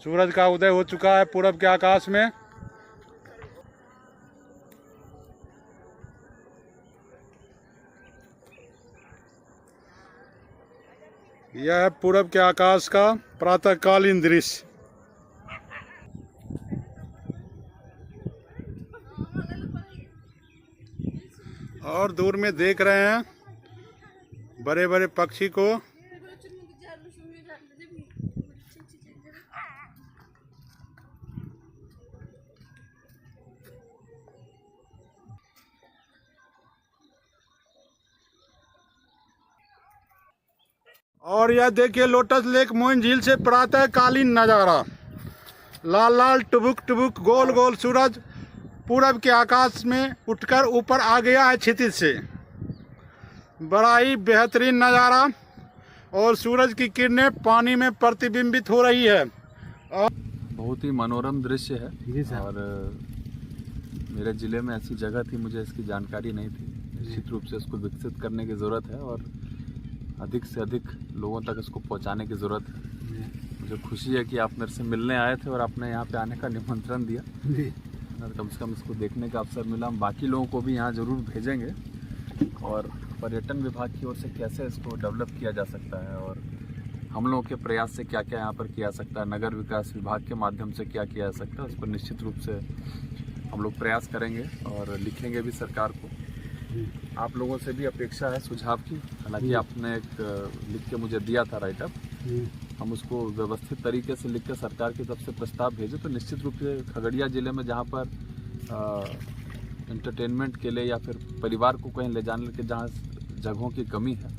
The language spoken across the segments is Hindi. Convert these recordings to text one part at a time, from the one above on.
सूरज का उदय हो चुका है पूरब के आकाश में। यह है पूरब के आकाश का प्रातःकालीन दृश्य। और दूर में देख रहे हैं बड़े बड़े पक्षी को। और यह देखिए लोटस लेक मोइन झील से प्रातःकालीन नज़ारा। लाल लाल टुबुक टुबुक गोल गोल सूरज पूरब के आकाश में उठकर ऊपर आ गया है क्षितिज से। बड़ा ही बेहतरीन नज़ारा और सूरज की किरणें पानी में प्रतिबिंबित हो रही है। और बहुत ही मनोरम दृश्य है। और मेरे ज़िले में ऐसी जगह थी, मुझे इसकी जानकारी नहीं थी। निश्चित रूप से इसको विकसित करने की ज़रूरत है और अधिक से अधिक लोगों तक इसको पहुंचाने की ज़रूरत है। मुझे खुशी है कि आप मेरे से मिलने आए थे और आपने यहाँ पे आने का निमंत्रण दिया। कम से कम इसको देखने का अवसर मिला। हम बाकी लोगों को भी यहाँ ज़रूर भेजेंगे और पर्यटन विभाग की ओर से कैसे इसको डेवलप किया जा सकता है और हम लोगों के प्रयास से क्या क्या यहाँ पर किया जा सकता है, नगर विकास विभाग के माध्यम से क्या किया जा सकता है, उस पर निश्चित रूप से हम लोग प्रयास करेंगे और लिखेंगे भी सरकार को। आप लोगों से भी अपेक्षा है सुझाव की। हालांकि आपने एक लिख के मुझे दिया था राइटअप, हम उसको व्यवस्थित तरीके से लिख के सरकार की तरफ से प्रस्ताव भेजे तो निश्चित रूप से खगड़िया ज़िले में जहाँ पर एंटरटेनमेंट के लिए या फिर परिवार को कहीं ले जाने के जहाँ जगहों की कमी है,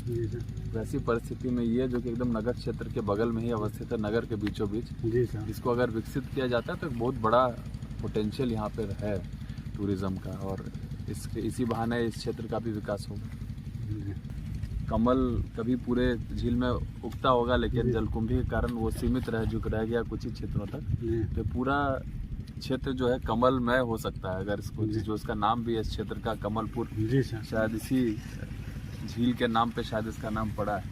वैसी परिस्थिति में ये जो कि एकदम नगर क्षेत्र के बगल में ही अवस्थित है, नगर के बीचों बीच, इसको अगर विकसित किया जाता है तो एक बहुत बड़ा पोटेंशियल यहाँ पर है टूरिज़्म का और इसी बहाने इस क्षेत्र का भी विकास होगा। कमल कभी पूरे झील में उगता होगा लेकिन जलकुंभी के कारण वो सीमित रह गया कुछ ही क्षेत्रों तक। तो पूरा क्षेत्र जो है कमलमय हो सकता है अगर इसको, जो इसका नाम भी है इस क्षेत्र का कमलपुर, शायद इसी झील के नाम पे शायद इसका नाम पड़ा है।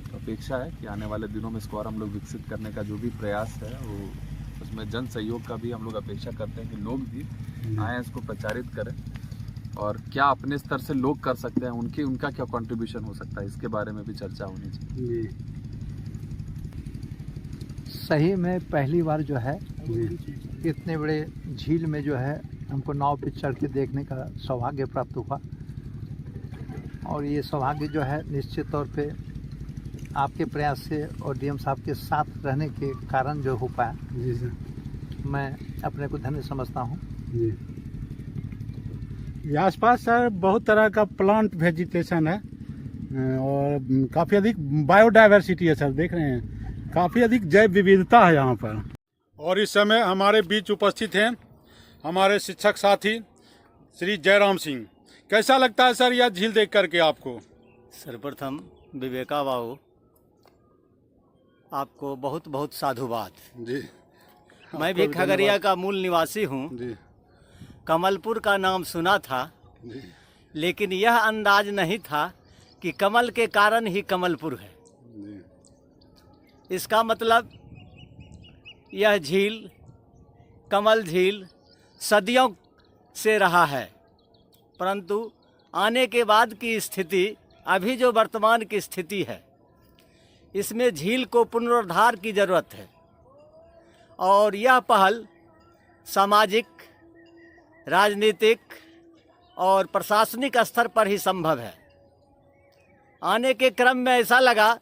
तो अपेक्षा है कि आने वाले दिनों में इसको और हम लोग विकसित करने का जो भी प्रयास है वो उसमें जन सहयोग का भी हम लोग अपेक्षा करते हैं कि लोग भी आए इसको प्रचारित करें और क्या अपने स्तर से लोग कर सकते हैं, उनका क्या कंट्रीब्यूशन हो सकता है, इसके बारे में भी चर्चा होनी चाहिए। सही में पहली बार जो है इतने बड़े झील में जो है हमको नाव पे चढ़ के देखने का सौभाग्य प्राप्त हुआ और ये सौभाग्य जो है निश्चित तौर पे आपके प्रयास से और डीएम साहब के साथ रहने के कारण जो हो पाया। जी सर, मैं अपने को धन्य समझता हूँ। ये आसपास सर बहुत तरह का प्लांट वेजिटेशन है और काफ़ी अधिक बायोडाइवर्सिटी है सर, देख रहे हैं काफ़ी अधिक जैव विविधता है यहाँ पर। और इस समय हमारे बीच उपस्थित हैं हमारे शिक्षक साथी श्री जयराम सिंह। कैसा लगता है सर यह झील देख करके आपको? सर्वप्रथम विवेका बाबू आपको बहुत बहुत साधुवाद जी। मैं भी खगड़िया का मूल निवासी हूँ जी। कमलपुर का नाम सुना था जी। लेकिन यह अंदाज नहीं था कि कमल के कारण ही कमलपुर है जी। इसका मतलब यह झील कमल झील सदियों से रहा है, परंतु आने के बाद की स्थिति, अभी जो वर्तमान की स्थिति है, इसमें झील को पुनरुद्धार की ज़रूरत है और यह पहल सामाजिक, राजनीतिक और प्रशासनिक स्तर पर ही संभव है। आने के क्रम में ऐसा लगा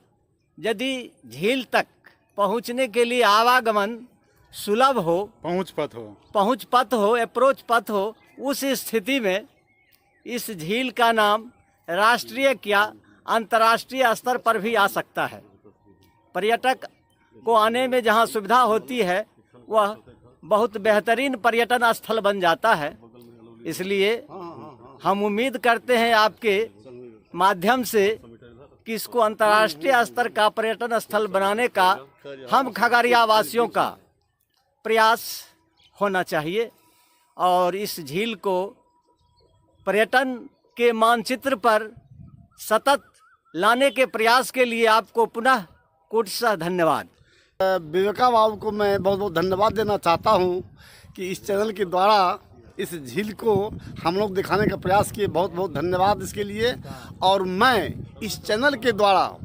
यदि झील तक पहुंचने के लिए आवागमन सुलभ हो, पहुंच पथ हो, अप्रोच पथ हो, उस स्थिति में इस झील का नाम राष्ट्रीय या अंतर्राष्ट्रीय स्तर पर भी आ सकता है। पर्यटक को आने में जहां सुविधा होती है वह बहुत बेहतरीन पर्यटन स्थल बन जाता है। इसलिए हम उम्मीद करते हैं आपके माध्यम से कि इसको अंतर्राष्ट्रीय स्तर का पर्यटन स्थल बनाने का हम खगड़िया वासियों का प्रयास होना चाहिए और इस झील को पर्यटन के मानचित्र पर सतत लाने के प्रयास के लिए आपको पुनः कोटि धन्यवाद। विवेका बाबू को मैं बहुत बहुत धन्यवाद देना चाहता हूँ कि इस चैनल के द्वारा इस झील को हम लोग दिखाने का प्रयास किए। बहुत बहुत धन्यवाद इसके लिए। और मैं इस चैनल के द्वारा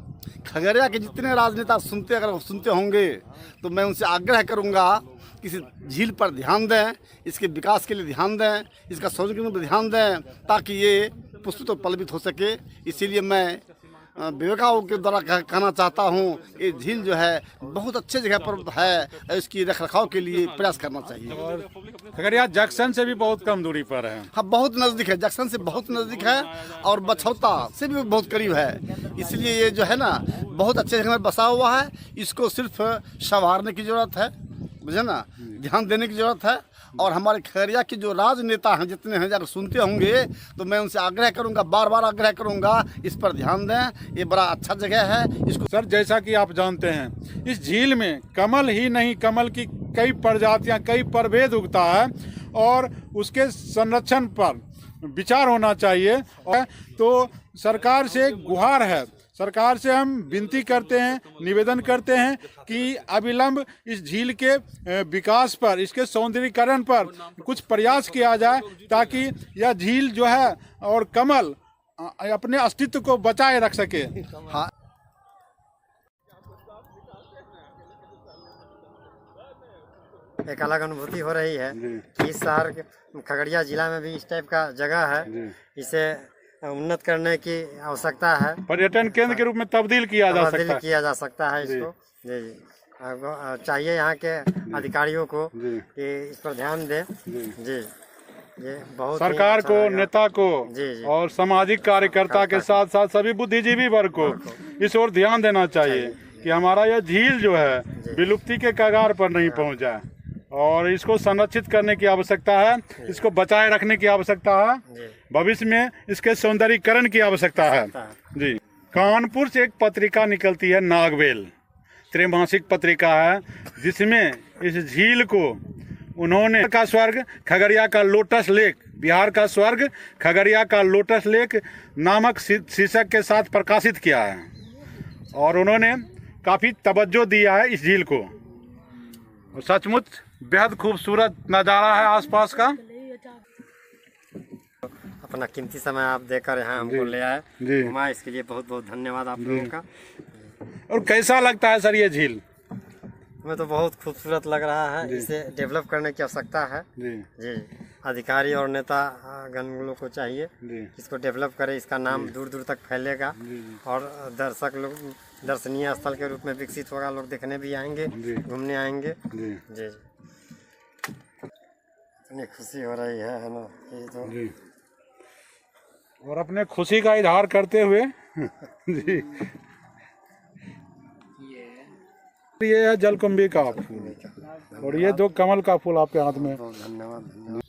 खगड़िया के जितने राजनेता अगर सुनते होंगे तो मैं उनसे आग्रह करूँगा कि इस झील पर ध्यान दें, इसके विकास के लिए ध्यान दें, इसका सौंदर्यीकरण पर ध्यान दें, ताकि ये पुष्पित और पल्लवित हो सके। इसीलिए मैं विवेका के द्वारा कहना चाहता हूँ, ये झील जो है बहुत अच्छे जगह पर है, इसकी रखरखाव के लिए प्रयास करना चाहिए। और खगड़िया जंक्शन से भी बहुत कम दूरी पर है। हाँ, बहुत नज़दीक है, जंक्शन से बहुत नज़दीक है और बछौता से भी बहुत करीब है। इसलिए ये जो है ना बहुत अच्छे जगह में बसा हुआ है। इसको सिर्फ संवारने की ज़रूरत है, मुझे ना ध्यान देने की ज़रूरत है। और हमारे खगड़िया के जो राजनेता हैं जितने हैं, अगर सुनते होंगे तो मैं उनसे आग्रह करूंगा, बार बार आग्रह करूंगा, इस पर ध्यान दें। ये बड़ा अच्छा जगह है। इसको सर, जैसा कि आप जानते हैं, इस झील में कमल ही नहीं, कमल की कई प्रजातियां, कई प्रभेद उगता है और उसके संरक्षण पर विचार होना चाहिए। और तो सरकार से गुहार है, सरकार से हम विनती करते हैं, निवेदन करते हैं कि अविलंब इस झील के विकास पर, इसके सौंदर्यीकरण पर कुछ प्रयास किया जाए, ताकि यह झील जो है और कमल अपने अस्तित्व को बचाए रख सके। हाँ, एक अलग अनुभूति हो रही है कि इस शहर खगड़िया जिला में भी इस टाइप का जगह है। इसे उन्नत करने की आवश्यकता है, पर्यटन केंद्र के रूप में तब्दील किया जा सकता है। इसको जी जी चाहिए यहाँ के अधिकारियों को कि इस पर ध्यान दें। जी, ये बहुत सरकार को, नेता को जी और सामाजिक कार्यकर्ता के साथ साथ सभी बुद्धिजीवी वर्ग को इस ओर ध्यान देना चाहिए कि हमारा यह झील जो है विलुप्ति के कगार पर नहीं पहुँच जाए और इसको संरक्षित करने की आवश्यकता है, इसको बचाए रखने की आवश्यकता है, भविष्य में इसके सौंदर्यीकरण की आवश्यकता है। जी, कानपुर से एक पत्रिका निकलती है, नागवेल त्रैमासिक पत्रिका है, जिसमें इस झील को उन्होंने का स्वर्ग खगड़िया का लोटस लेक, बिहार का स्वर्ग खगड़िया का लोटस लेक नामक शीर्षक के साथ प्रकाशित किया है। और उन्होंने काफ़ी तवज्जो दिया है इस झील को। और सचमुच बेहद खूबसूरत नज़ारा है आसपास का। अपना कीमती समय आप देकर यहाँ हमको ले आए, घुमा, इसके लिए बहुत बहुत धन्यवाद आप लोगों का। और कैसा लगता है सर ये झील? हमें तो बहुत खूबसूरत लग रहा है। इसे डेवलप करने की आवश्यकता है। जी, अधिकारी और नेता गण लोग को चाहिए इसको डेवलप करे, इसका नाम दूर दूर तक फैलेगा और दर्शक लोग दर्शनीय स्थल के रूप में विकसित होगा, लोग देखने भी आएंगे, घूमने आएंगे। जी जी, इतनी खुशी हो रही है ना, ये तो। और अपने खुशी का इजहार करते हुए जी, ये है जलकुंभी का फूल और ये दो कमल का फूल आपके हाथ में। धन्यवाद।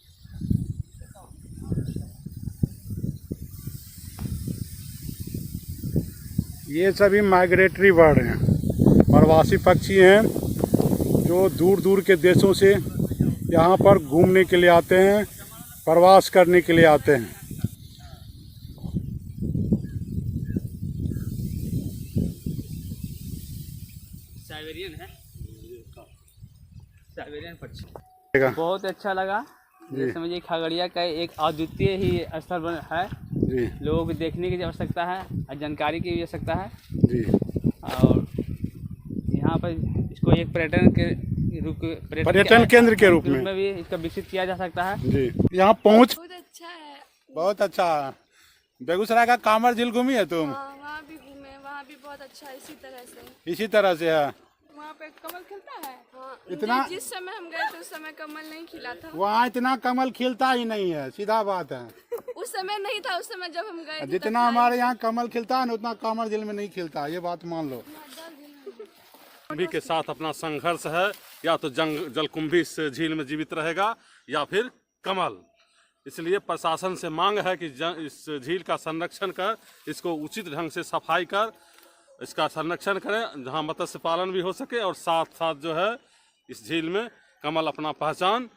ये सभी माइग्रेटरी बर्ड हैं, प्रवासी पक्षी हैं जो दूर दूर के देशों से यहाँ पर घूमने के लिए आते हैं, प्रवास करने के लिए आते हैं। साइबेरियन है, साइबेरियन पक्षी बहुत अच्छा लगा। समझिए खगड़िया का एक अद्वितीय ही स्थल है, लोगों को देखने की आवश्यकता है और जानकारी की भी आवश्यकता है जी। और यहाँ पर इसको एक पर्यटन केंद्र के रूप में भी इसका विकसित किया जा सकता है जी। यहाँ पहुँच बहुत अच्छा है, बहुत अच्छा है। बेगूसराय का कांवर झील घूमी है तुम? हाँ, वहाँ भी घूमे, वहाँ भी बहुत अच्छा है। इसी तरह से है। वहाँ पे कमल खिलता है। हाँ, इतना जिस समय हम गए थे उस समय कमल नहीं खिला था। वहाँ इतना कमल खिलता ही नहीं है, सीधा बात है। उस समय नहीं था, उस समय जब हम गए थे जितना हमारे यहाँ कमल खिलता है ना, उतना कांवर झील में नहीं खिलता, ये बात मान लो। जलकुंभी के साथ अपना संघर्ष है, या तो जलकुंभी इस झील में जीवित रहेगा या फिर कमल। इसलिए प्रशासन से मांग है कि इस झील का संरक्षण कर, इसको उचित ढंग से सफाई कर, इसका संरक्षण करें, जहां मत्स्य पालन भी हो सके, और साथ साथ जो है इस झील में कमल अपना पहचान,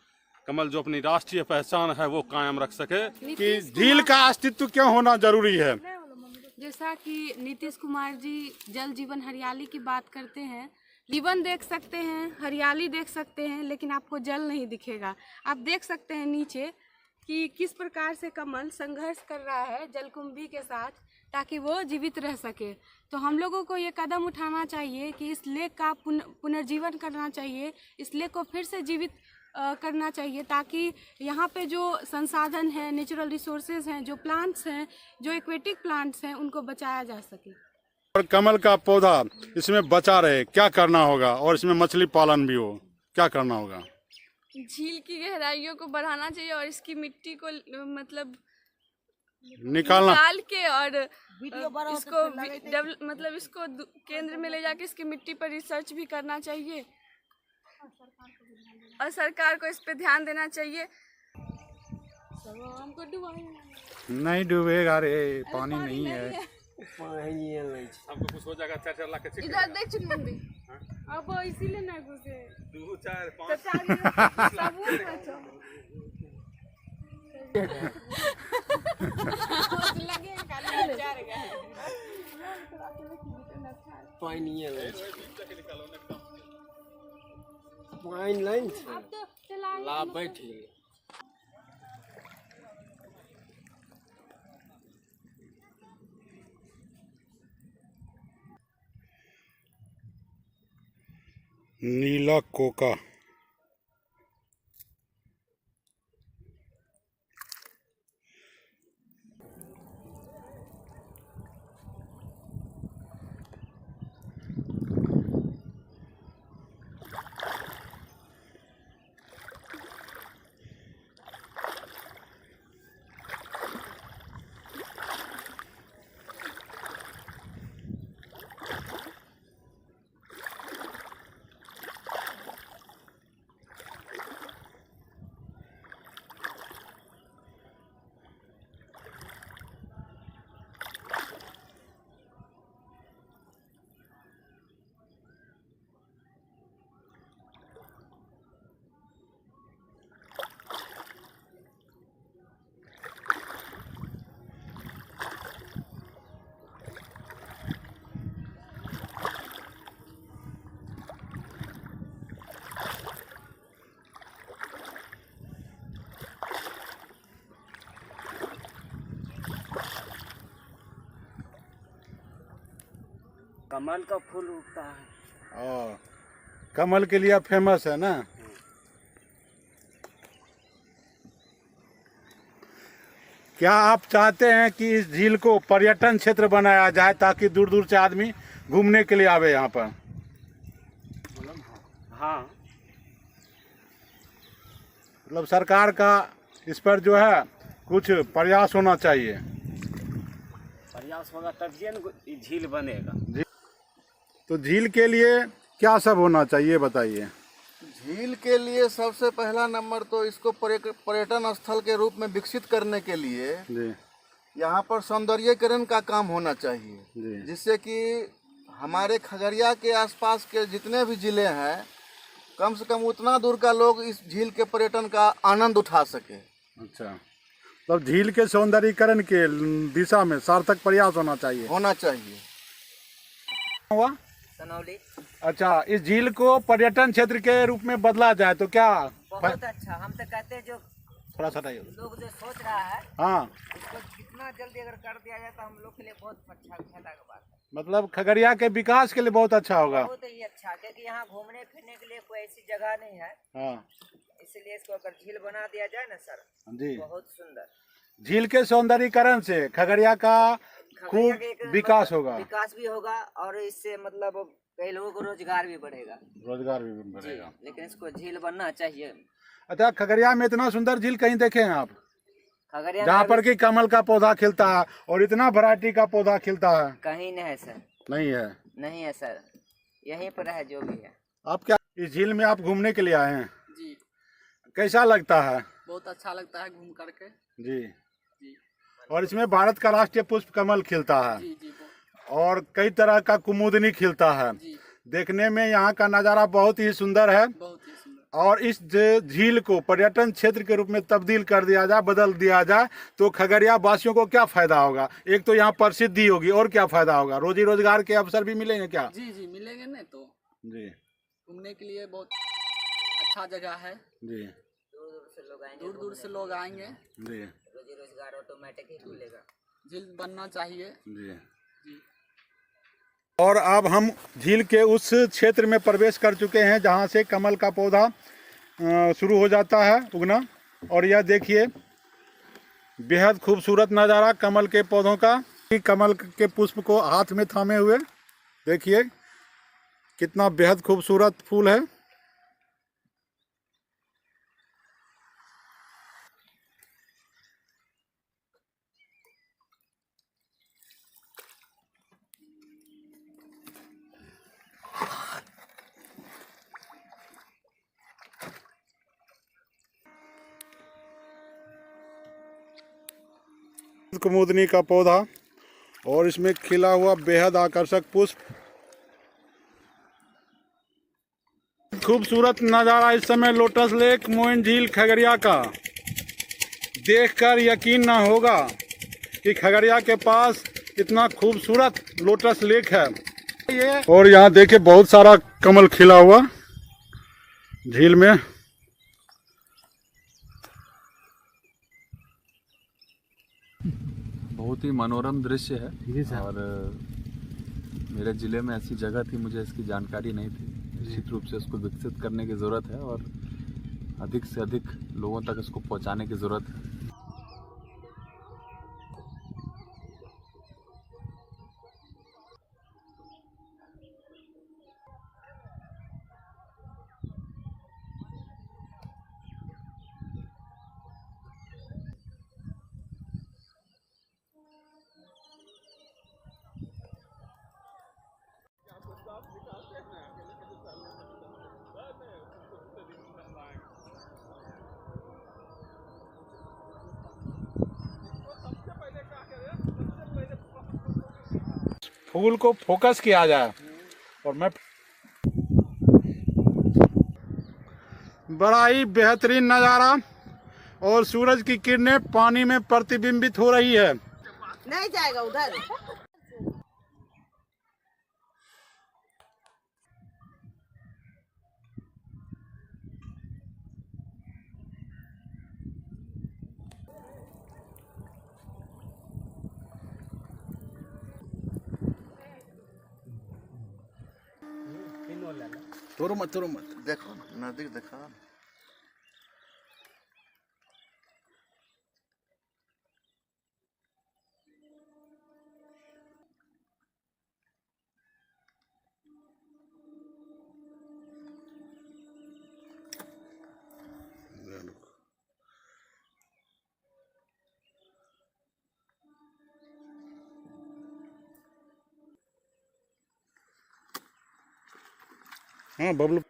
कमल जो अपनी राष्ट्रीय पहचान है वो कायम रख सके। कि झील का अस्तित्व क्यों होना जरूरी है? जैसा कि नीतीश कुमार जी जल जीवन हरियाली की बात करते हैं, जीवन देख सकते हैं, हरियाली देख सकते हैं, लेकिन आपको जल नहीं दिखेगा। आप देख सकते हैं नीचे कि किस प्रकार से कमल संघर्ष कर रहा है जलकुंभी के साथ ताकि वो जीवित रह सके। तो हम लोगों को ये कदम उठाना चाहिए कि इस लेक का पुनर्जीवन करना चाहिए, इस लेक को फिर से जीवित करना चाहिए ताकि यहाँ पे जो संसाधन हैं, नेचुरल रिसोर्सेज हैं, जो प्लांट्स हैं, जो एक्वेटिक प्लांट्स हैं, उनको बचाया जा सके। और कमल का पौधा इसमें बचा रहे, क्या करना होगा? और इसमें मछली पालन भी हो, क्या करना होगा? झील की गहराइयों को बढ़ाना चाहिए और इसकी मिट्टी को मतलब निकाल के और इसको मतलब इसको केंद्र में ले जाके इसकी मिट्टी पर रिसर्च भी करना चाहिए और सरकार को इस पे ध्यान देना चाहिए। हमको नहीं डूबेगा रे, पानी नहीं है। हमको कुछ हो जाएगा 4-4 लाख के इधर देख चुनमुंदी अब इसीलिए ना घुसे 2 4 5 नीला कोका कमल का फूल उगता है। कमल के लिए फेमस है ना। क्या आप चाहते हैं कि इस झील को पर्यटन क्षेत्र बनाया जाए ताकि दूर दूर से आदमी घूमने के लिए आवे यहाँ पर? हाँ, मतलब सरकार का इस पर जो है कुछ प्रयास होना चाहिए। प्रयास होगा तभी झील बनेगा। तो झील के लिए क्या सब होना चाहिए बताइए? झील के लिए सबसे पहला नंबर तो इसको पर्यटन स्थल के रूप में विकसित करने के लिए जी यहाँ पर सौंदर्यीकरण का काम होना चाहिए, जिससे कि हमारे खगड़िया के आसपास के जितने भी जिले हैं कम से कम उतना दूर का लोग इस झील के पर्यटन का आनंद उठा सके। अच्छा, मतलब झील के सौंदर्यीकरण के दिशा में सार्थक प्रयास होना चाहिए। हुआ सनौली। अच्छा, इस झील को पर्यटन क्षेत्र के रूप में बदला जाए तो क्या? बहुत अच्छा। हम तो कहते हैं जो थोड़ा सा लोग जो सोच रहा है, हाँ, इसको जितना जल्दी अगर कर दिया जाए तो हम लोग के लिए बहुत अच्छा फायदा की बात है। मतलब खगड़िया के विकास के लिए बहुत अच्छा होगा। बहुत ही अच्छा, क्योंकि यहाँ घूमने फिरने के लिए कोई ऐसी जगह नहीं है। हाँ, इसलिए इसको अगर झील बना दिया जाए ना सर, जी, बहुत सुंदर। झील के सौंदर्यीकरण से खगड़िया का खूब विकास होगा। विकास भी होगा और इससे मतलब कई लोगों को रोजगार भी बढ़ेगा। लेकिन इसको झील बनना चाहिए। अच्छा, खगड़िया में इतना सुंदर झील कहीं देखे हैं आप? खगड़िया जहाँ पर कि कमल का पौधा खिलता है और इतना वैरायटी का पौधा खिलता है? कहीं नहीं है सर। नहीं है सर, यहीं पर है जो भी है। आप क्या इस झील में आप घूमने के लिए आए हैं? जी। कैसा लगता है? बहुत अच्छा लगता है घूम करके। जी। और इसमें भारत का राष्ट्रीय पुष्प कमल खिलता है। जी। और कई तरह का कुमुदनी खिलता है। देखने में यहाँ का नज़ारा बहुत ही सुंदर है। और इस झील को पर्यटन क्षेत्र के रूप में तब्दील कर दिया जाए, बदल दिया जाए तो खगड़िया वासियों को क्या फायदा होगा? एक तो यहाँ प्रसिद्धि होगी और क्या फायदा होगा? रोजी रोजगार के अवसर भी मिलेंगे क्या? जी मिलेंगे। नहीं तो जी। घूमने के लिए बहुत अच्छा जगह है। जी। दूर दूर से लोग आएंगे। जी। रोजी रोजगार ऑटोमेटिक ही खुलेगा। झील बनना चाहिए। जी। और अब हम झील के उस क्षेत्र में प्रवेश कर चुके हैं जहां से कमल का पौधा शुरू हो जाता है उगना। और यह देखिए बेहद खूबसूरत नज़ारा कमल के पौधों का। कमल के पुष्प को हाथ में थामे हुए देखिए कितना बेहद खूबसूरत फूल है। कुमुदनी का पौधा और इसमें खिला हुआ बेहद आकर्षक पुष्प। खूबसूरत नज़ारा इस समय लोटस लेक मोइन झील खगड़िया का देखकर यकीन ना होगा कि खगड़िया के पास इतना खूबसूरत लोटस लेक है। और यहाँ देखिए बहुत सारा कमल खिला हुआ झील में। बहुत ही मनोरम दृश्य है और मेरे ज़िले में ऐसी जगह थी, मुझे इसकी जानकारी नहीं थी। निश्चित रूप से इसको विकसित करने की ज़रूरत है और अधिक से अधिक लोगों तक इसको पहुंचाने की ज़रूरत है। फूल को फोकस किया जाए और मैं बड़ा ही बेहतरीन नज़ारा और सूरज की किरणें पानी में प्रतिबिंबित हो रही है। नहीं जाएगा उधर। तोड़ मत देखो नजदीक देखा। हाँ बबलू